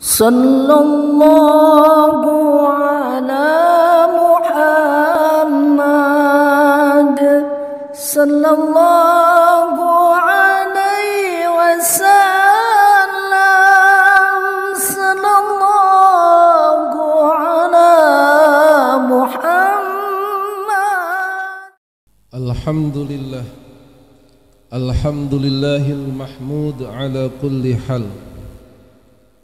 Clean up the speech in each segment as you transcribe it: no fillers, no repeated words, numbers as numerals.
Sallallahu ala Muhammad sallallahu alaihi wasallam sallallahu ala Muhammad. Alhamdulillahil mahmud ala kulli hal.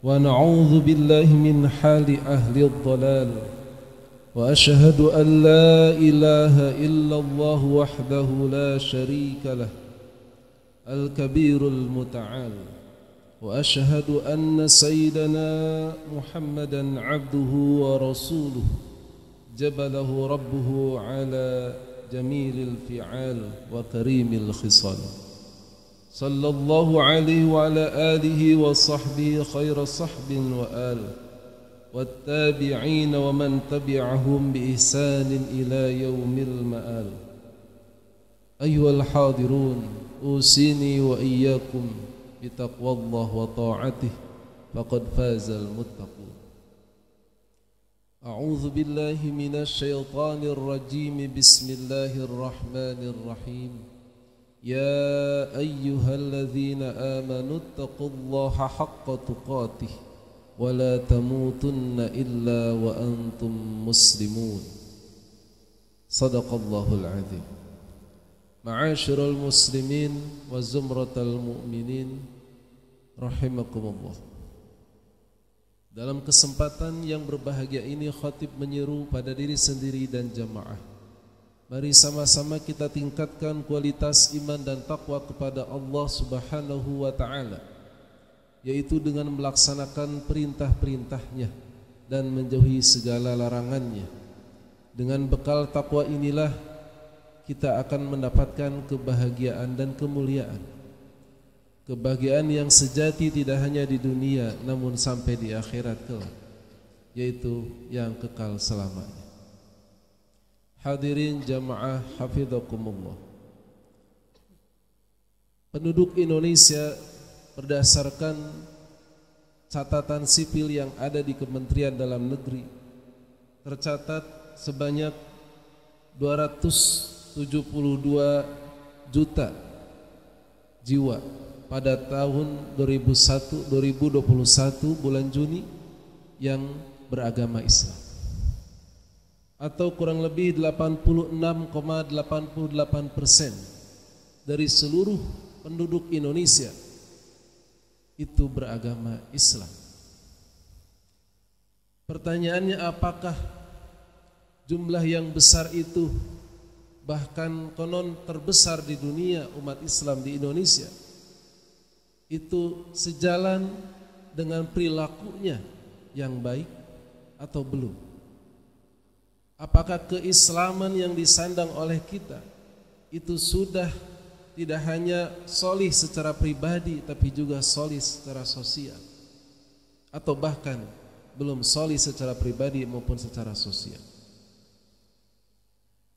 Wa na'udzu billahi min hali ahli ad-dhalal. Wa ashhadu an la ilaha illallah wahdahu la sharika lah, al-kabirul muta'al. Wa ashhadu anna sayyidana Muhammadan abduhu wa rasuluh, jabalahu rabbuhu ala jamilil fi'al wa karimil khisal. Sallallahu alaihi wa ala alihi wa sahbihi khaira sahbin wa al wattabi'in wa man tabi'ahum bi ihsanin ila yaumil ma'al. Ayyuhal hadirun, usini wa iyyakum bi taqwallah wa ta'atih, faqad fazal muttaqun. A'udzu billahi minasy syaithanir rajim. Bismillahirrahmanirrahim. Ya ayyuhalladzina amanu taqullaha haqqa tuqatih wa la tamutunna illa wa antum muslimun. Sadaqallahul azim. Ma'asyiral muslimin wa zumratal mu'minin rahimakumullah. Dalam kesempatan yang berbahagia ini, khatib menyeru pada diri sendiri dan jamaah, mari sama-sama kita tingkatkan kualitas iman dan taqwa kepada Allah Subhanahu wa ta'ala, yaitu dengan melaksanakan perintah-perintahnya dan menjauhi segala larangannya. Dengan bekal taqwa inilah kita akan mendapatkan kebahagiaan dan kemuliaan. Kebahagiaan yang sejati tidak hanya di dunia, namun sampai di akhirat kelak, yaitu yang kekal selamanya. Hadirin jamaah hafidhakumullah. Penduduk Indonesia berdasarkan catatan sipil yang ada di Kementerian Dalam Negeri tercatat sebanyak 272 juta jiwa pada tahun 2021 bulan Juni yang beragama Islam, atau kurang lebih 86,88% dari seluruh penduduk Indonesia itu beragama Islam. Pertanyaannya, apakah jumlah yang besar itu, bahkan konon terbesar di dunia umat Islam di Indonesia, itu sejalan dengan perilakunya yang baik atau belum? Apakah keislaman yang disandang oleh kita itu sudah tidak hanya solih secara pribadi, tapi juga solih secara sosial, atau bahkan belum solih secara pribadi maupun secara sosial?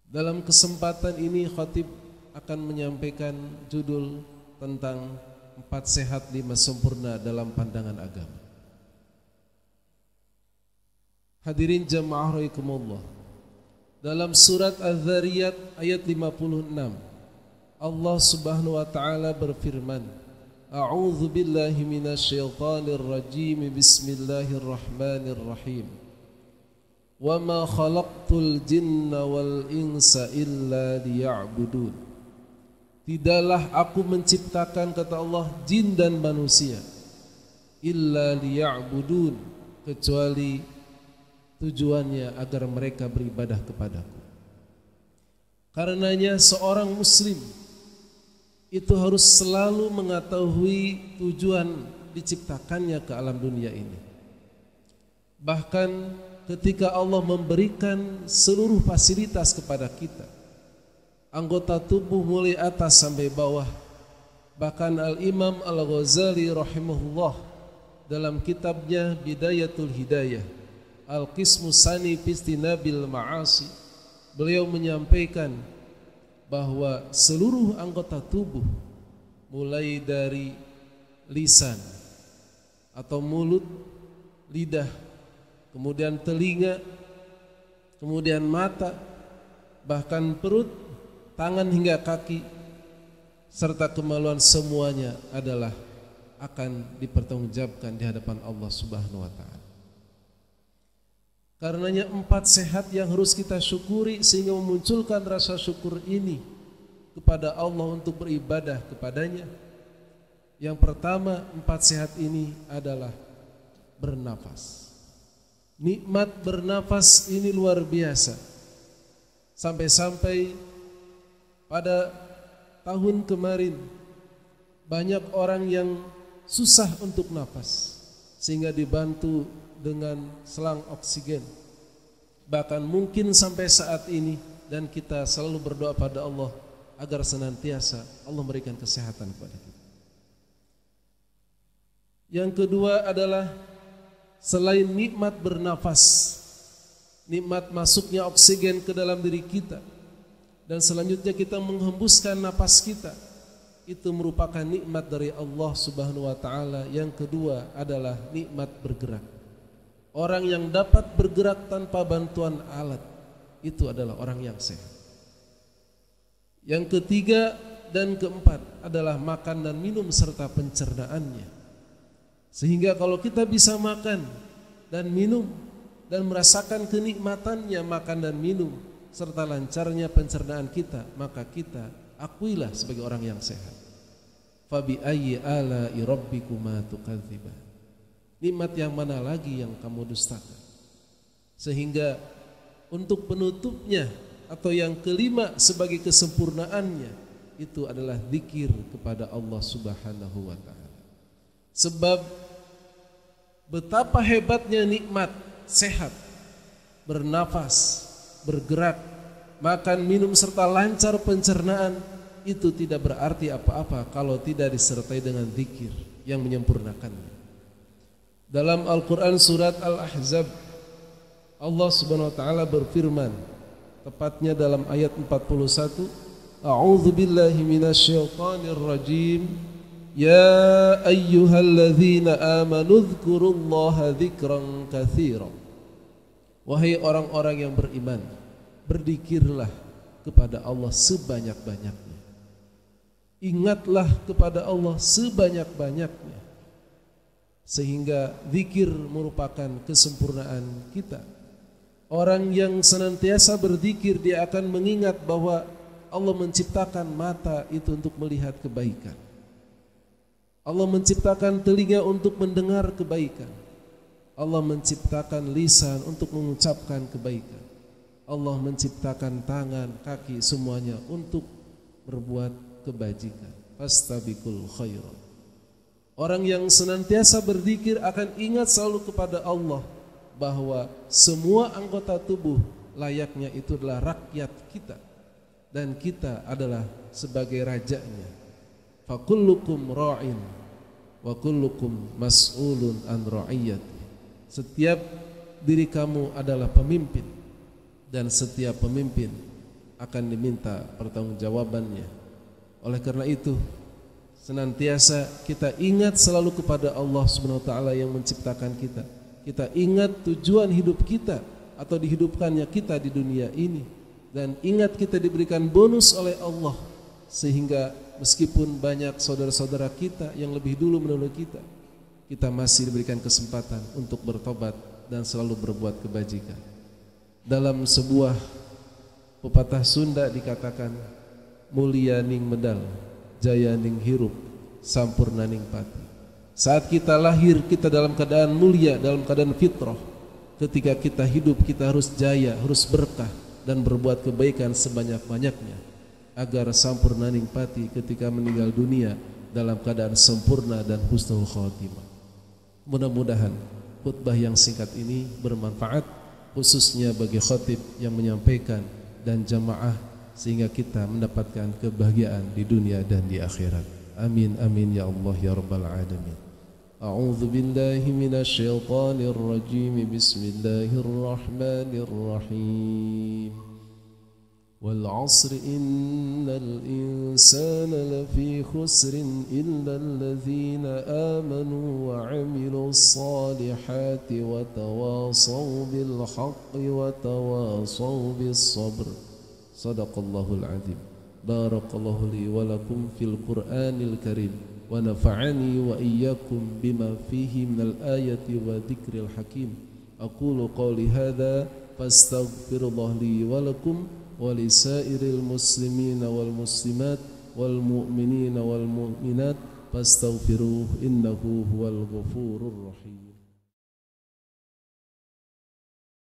Dalam kesempatan ini, khatib akan menyampaikan judul tentang 4 sehat 5 sempurna dalam pandangan agama. Hadirin jamaah rahimakumullah. Dalam surat Az-Zariyat ayat 56, Allah Subhanahu wa ta'ala berfirman, A'udzu billahi minasyaitonir rajim. Bismillahirrahmanirrahim. Wa ma khalaqtul jinna wal insa illa liya'budun. Tidaklah aku menciptakan, kata Allah, jin dan manusia, illa liya'budun, kecuali tujuannya agar mereka beribadah kepadaku. Karenanya seorang muslim itu harus selalu mengetahui tujuan diciptakannya ke alam dunia ini. Bahkan ketika Allah memberikan seluruh fasilitas kepada kita, anggota tubuh mulai atas sampai bawah, bahkan Al-Imam Al-Ghazali rahimahullah dalam kitabnya Bidayatul Hidayah Al-Qismu Sani Fistinabil Ma'asi, beliau menyampaikan bahwa seluruh anggota tubuh, mulai dari lisan atau mulut lidah, kemudian telinga, kemudian mata, bahkan perut, tangan hingga kaki, serta kemaluan semuanya adalah akan dipertanggungjawabkan di hadapan Allah Subhanahu wa taala. Karenanya 4 sehat yang harus kita syukuri sehingga memunculkan rasa syukur ini kepada Allah untuk beribadah kepadanya. Yang pertama, 4 sehat ini adalah bernafas. Nikmat bernafas ini luar biasa. Sampai-sampai pada tahun kemarin banyak orang yang susah untuk nafas sehingga dibantu dengan selang oksigen. Bahkan mungkin sampai saat ini, dan kita selalu berdoa pada Allah agar senantiasa Allah memberikan kesehatan kepada kita. Yang kedua adalah selain nikmat bernafas, nikmat masuknya oksigen ke dalam diri kita, dan selanjutnya kita menghembuskan napas kita, itu merupakan nikmat dari Allah Subhanahu wa taala. Yang kedua adalah nikmat bergerak. Orang yang dapat bergerak tanpa bantuan alat, itu adalah orang yang sehat. Yang ketiga dan keempat adalah makan dan minum serta pencernaannya. Sehingga kalau kita bisa makan dan minum dan merasakan kenikmatannya makan dan minum serta lancarnya pencernaan kita, maka kita akuilah sebagai orang yang sehat. Fabi ayyi ala'i rabbikuma tukadziban. Nikmat yang mana lagi yang kamu dustakan? Sehingga untuk penutupnya atau yang kelima sebagai kesempurnaannya itu adalah zikir kepada Allah Subhanahu wa taala. Sebab betapa hebatnya nikmat sehat, bernafas, bergerak, makan, minum serta lancar pencernaan, itu tidak berarti apa-apa kalau tidak disertai dengan zikir yang menyempurnakannya. Dalam Al-Quran surat Al-Ahzab, Allah Subhanahu wa taala berfirman, tepatnya dalam ayat 41, A'udzu billahi minasyaitonir rajim. Ya ayyuhalladzina amanu dzkurullaha dzikran katsiran. Wahai orang-orang yang beriman, berzikirlah kepada Allah sebanyak-banyaknya. Ingatlah kepada Allah sebanyak-banyaknya. Sehingga zikir merupakan kesempurnaan kita. Orang yang senantiasa berzikir, dia akan mengingat bahwa Allah menciptakan mata itu untuk melihat kebaikan. Allah menciptakan telinga untuk mendengar kebaikan. Allah menciptakan lisan untuk mengucapkan kebaikan. Allah menciptakan tangan, kaki, semuanya untuk berbuat kebajikan. Fastabiqul khairat. Orang yang senantiasa berzikir akan ingat selalu kepada Allah bahwa semua anggota tubuh layaknya itu adalah rakyat kita dan kita adalah sebagai rajanya. Fakullukum ra'in wa kullukum mas'ulun an ra'iyati. Setiap diri kamu adalah pemimpin dan setiap pemimpin akan diminta pertanggungjawabannya. Oleh karena itu, senantiasa kita ingat selalu kepada Allah Subhanahu wa taala yang menciptakan kita. Kita ingat tujuan hidup kita atau dihidupkannya kita di dunia ini, dan ingat kita diberikan bonus oleh Allah sehingga meskipun banyak saudara-saudara kita yang lebih dulu menolong kita, kita masih diberikan kesempatan untuk bertobat dan selalu berbuat kebajikan. Dalam sebuah pepatah Sunda dikatakan, mulia ning medal, jaya ning hirup, sampurna ning pati. Saat kita lahir, kita dalam keadaan mulia, dalam keadaan fitrah. Ketika kita hidup, kita harus jaya, harus berkah dan berbuat kebaikan sebanyak-banyaknya agar sampurna ning pati ketika meninggal dunia dalam keadaan sempurna dan husnul khotimah. Mudah-mudahan khutbah yang singkat ini bermanfaat, khususnya bagi khatib yang menyampaikan dan jamaah, sehingga kita mendapatkan kebahagiaan di dunia dan di akhirat. Amin amin ya Allah ya rabbal alamin. A'udzu billahi minasyaitonir rajim. Bismillahirrahmanirrahim. والعصر إن الإنسان لفي خسر إلا الذين آمنوا وعملوا الصالحات وتواصوا بالحق وتواصوا بالصبر. صدق الله العظيم. بارك الله لي ولكم في القرآن الكريم ونفعني وإياكم بما فيه من الآية وذكر الحكيم. أقول قولي هذا فاستغفر الله لي ولكم ولسائر المسلمين والمسلمات والمؤمنين والمؤمنات فاستغفروه إنه هو الغفور الرحيم.